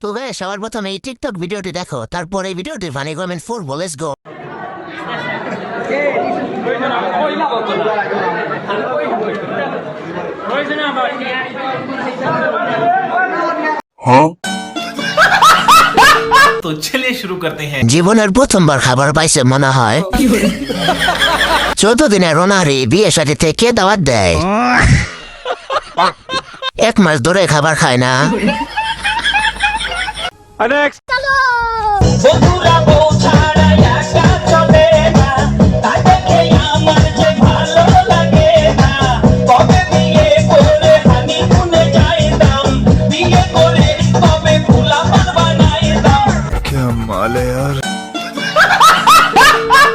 তো গাইস সবার প্রথমে এই টিকটক ভিডিওটি দেখো, তারপর এই ভিডিওটি ফানি কমেন্ট করবো। Let's go. तो चलिए शुरू करते हैं। জীবনের প্রথমবার খাবার পাইছে মনে হয়। 14 দিনের রোনারি বিয়ে সাথে থেকে দাওয়াত দেয়, 1 মাস ধরে খাবার খায় না।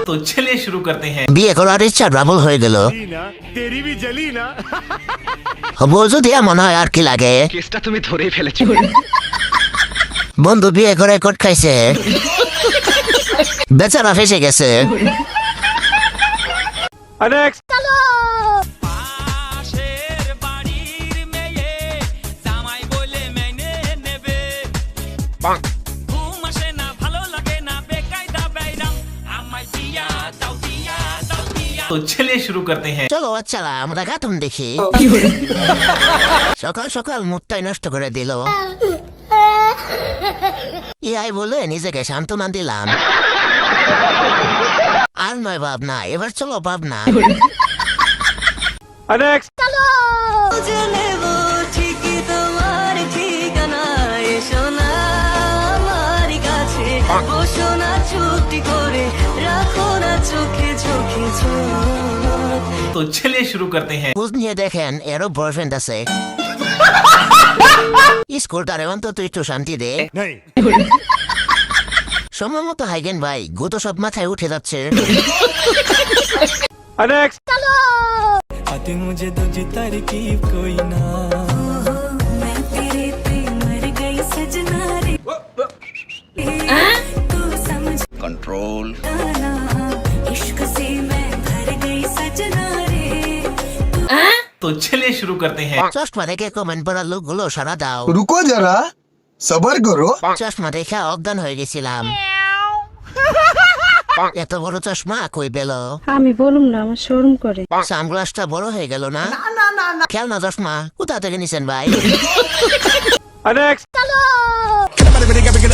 तो चलिए शुरू करते हैं। বিয়ে করার ইচ্ছা ডাবল হয়ে গেল। বলছো দিয়া মনে হয় আর কি লাগে। কেসটা তুমি ধরেই ফেলেছো। বন্ধু বিয়ে করে কোট খাইছে, বেচারা ফেসে গেছে। तो चलिए शुरू करते हैं। চলো বাচ্চারা আমরা গাতুন দেখি। সকাল সকাল মুখটাই নষ্ট করে দিল। ইয়াই বলে নিজেকে সান্ত্বনা দিলাম। আর নয় ভাবনা, এবার চলো ভাবনা। तो चलिए शुरू करते हैं। খোঁজ নিয়ে দেখেন এরও বয়ফ্রেন্ড আছে। স্কুলটারে অন্তত একটু শান্তি দে। সময় মতো হাইগেন ভাই, গো তো সব মাথায় উঠে যাচ্ছে। मुझे तुझे तरकीब कोई ना, मैं तेरे पे मर गई सजना रे, तू समझ कंट्रोल। इश्क से मैं भर गई सजना रे। तो चलिए शुरू करते हैं। চশমা দেখে কমেন্ট পড়ার লোকগুলো সারা দাও। रुको जरा सबर करो। চশমা দেখে অজ্ঞান হয়ে গেছিলাম। এত বড় চশমা কই পেল? আমি বলুম না, আমার শোরুম করে। সানগ্লাসটা বড় হয়ে গেল না? খেলনা চশমা কোথা থেকে নিছেন ভাই?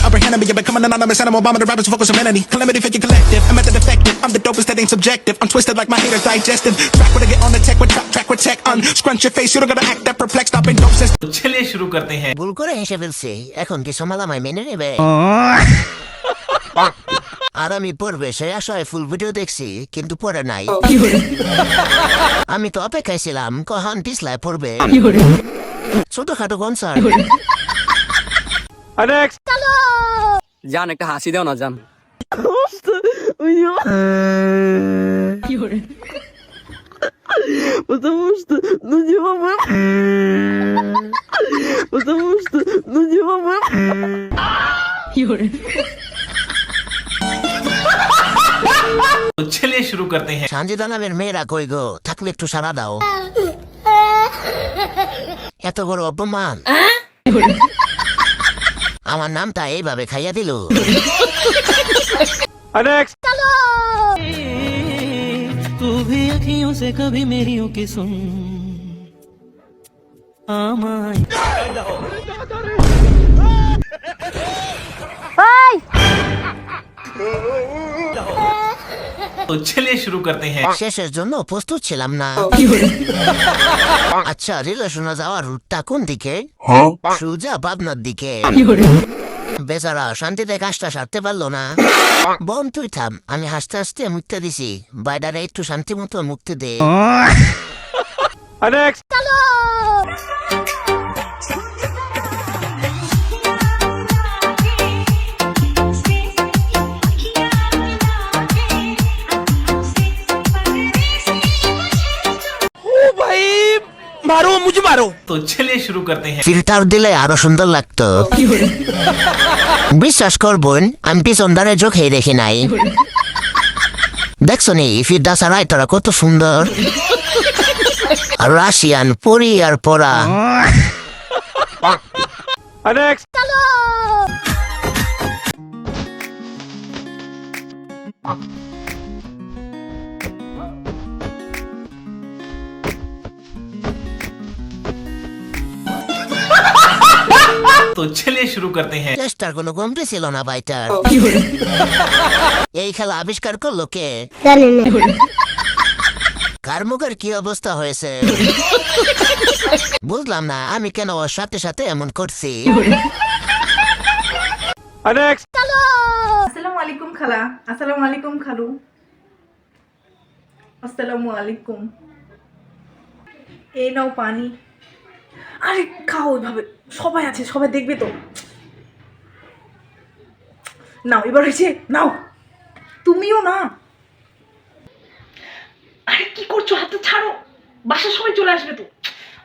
Upper hand, I'm becoming anonymous and I'm Obama, the rappers focus on vanity. Calamity, fake and collective. I'm method effective. I'm the dopest that ain't subjective. I'm twisted like my haters digestive. Track when I get on the tech with track with tech. Scrunch your face, you don't gotta act that perplexed. I've been dope since. तो चलिए शुरू करते हैं। ভুল করে হেসে ফেলছি, এখন কি সমালামায় মেনে নেবে? আর আমি পড়বে সেই আশায় ফুল ভিডিও দেখছি, কিন্তু পড়ে নাই। আমি তো অপেক্ষায় ছিলাম কখন পিছলায় পড়বে। ছোটখাটো কনসার্ট। জান একটা হাসি দাও না জান। Потому что, ну не мама. Потому что, ну не мама. तो चलिए शुरू करते हैं। সানজিদা নামের মেয়েরা কই গো, থাকলে একটু সারা দাও। এত বড় অপমান, আমার নামটা এইভাবে খাইয়া দিল। तू भी अखियों से कभी मेरी की सुन आमाय। तो चलिए शुरू करते हैं। শেষের জন্য প্রস্তুত ছিলাম না। আচ্ছা, রিলেশনে যাওয়ার রুটটা কোন দিকে? সোজা পাবনার দিকে। বেচারা শান্তিতে কাজটা সারতে পারলো না। বোন তুই থাম, আমি হাসতে হাসতে মুক্তি দিছি, বাইরে একটু শান্তি মতো মুক্তি দে। मारो मुझे मारो। तो चलिए शुरू करते हैं। ফিল্টার দিলে আরো সুন্দর লাগতো। বিশ্বাস করবেন আমি পিছন দাঁড়ে চোখেই দেখি নাই। দেখছো নি ফিরদা সারাই তোরা কত সুন্দর। রাশিয়ান পরি আর পরা। तो चलिए शुरू करते हैं। চেষ্টার কোনো কমতি ছিল না ভাইটার। এই খেলা আবিষ্কার করলো কে? কার মুখের কি অবস্থা হয়েছে বুঝলাম না, আমি কেন ওর সাথে সাথে এমন করছি। আসসালামু আলাইকুম খালা, আসসালামু আলাইকুম খালু, আসসালামু আলাইকুম। এই নাও পানি। আরে খাও ওইভাবে, সবাই আছে, সবাই দেখবে তো। নাও এবার হয়েছে, নাও তুমিও না। আরে কি করছো, হাতটা ছাড়ো, বাসার সবাই চলে আসবে তো।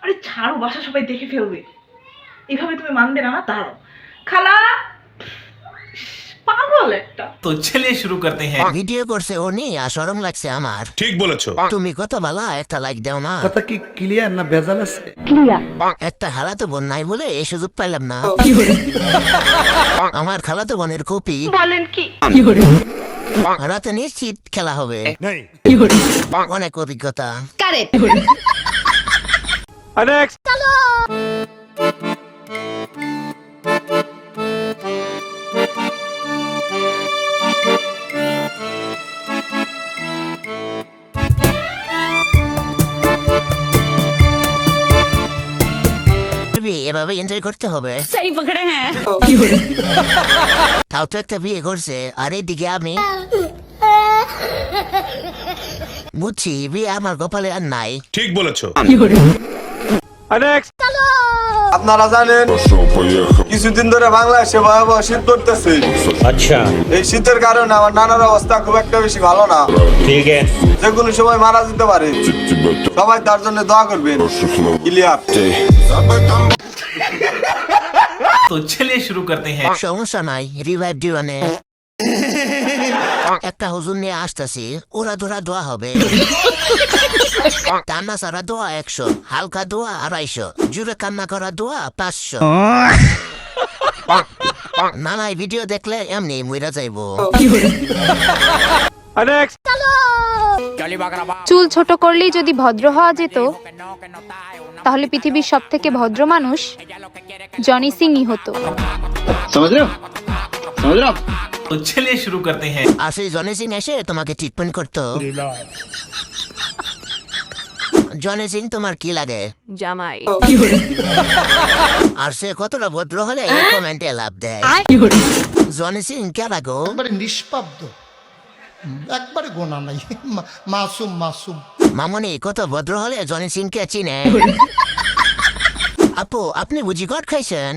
আরে ছাড়ো, বাসার সবাই দেখে ফেলবে। এইভাবে তুমি মানবে না, না দাঁড়াও খালা, পাগল একটা। तो चलिए शुरू करते हैं। ভিডিও করছে ও নিয়ে আর শরম লাগছে আমার। ঠিক বলেছো। তুমি কত ভালো, একটা লাইক দাও না। কথা কি ক্লিয়ার না ভেজাল আছে? একটা খালাতো বোন নাই বলে এই সুযোগ পাইলাম না। আমার খালাতো বোনের কপি বলেন কি? রাতে নিশ্চিত খেলা হবে, অনেক অভিজ্ঞতা। এভাবে এনজয় করতে হবে। তাও তো একটা বিয়ে করছে, আর এইদিকে আমি বুঝছি বিয়ে আমার কপালে আর নাই। ঠিক বলেছো। আপনারা জানেন কিছুদিন ধরে বাংলাদেশে ভয়াবহ শীত পড়তেছে। अच्छा এই শীতের কারণে আমার নানার অবস্থা খুব একটা বেশি ভালো না, ठीक है যে কোনো সময় মারা যেতে পারে। সবাই তার জন্য দোয়া করবেন। ক্লিয়ার? तो चलिए शुरू करते हैं। সমস্যা নাই, রিভাইভ দিওয়ানে একটা হুজুর নিয়ে আসতেছি, ওরা ধরা দোয়া হবে। কান্না ছাড়া দোয়া 100, হালকা দোয়া 250, জুড়ে কান্না করা দোয়া 500। নানাই ভিডিও দেখলে এমনি মইরা যাইব। চুল ছোট করলেই যদি ভদ্র হওয়া যেত, তাহলে পৃথিবীর সব থেকে ভদ্র মানুষ জনি সিংই হতো। तो चलिए शुरू करते हैं। আর সেই জনি সিং এসে তোমাকে ট্রিটমেন্ট করতো। জনি সিং তোমার কি লাগে? জামাই। আর সে কতটা ভদ্র হলে এই কমেন্টে লাভ দেয়। জনি সিং কে লাগো? একবারে নিষ্পাব্দ, একবারে গোনা নাই, মাসুম মাসুম। মামনি কত ভদ্র হলে জনি সিং কে চিনে? আপু আপনি বুঝি কট খাইছেন?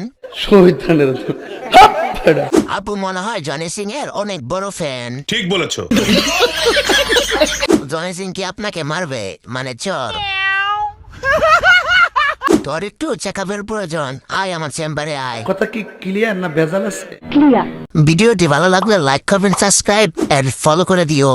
আপু মনে হয় জনি সিং এর অনেক বড় ফ্যান। ঠিক বলেছো। জনি সিং কি আপনাকে মারবে, মানে চর? তোর একটু চেকআপের প্রয়োজন, আয় আমার চেম্বারে আয়। কথা কি ক্লিয়ার না ভেজাল আছে? ভিডিওটি ভালো লাগলে লাইক করবেন, সাবস্ক্রাইব আর ফলো করে দিও।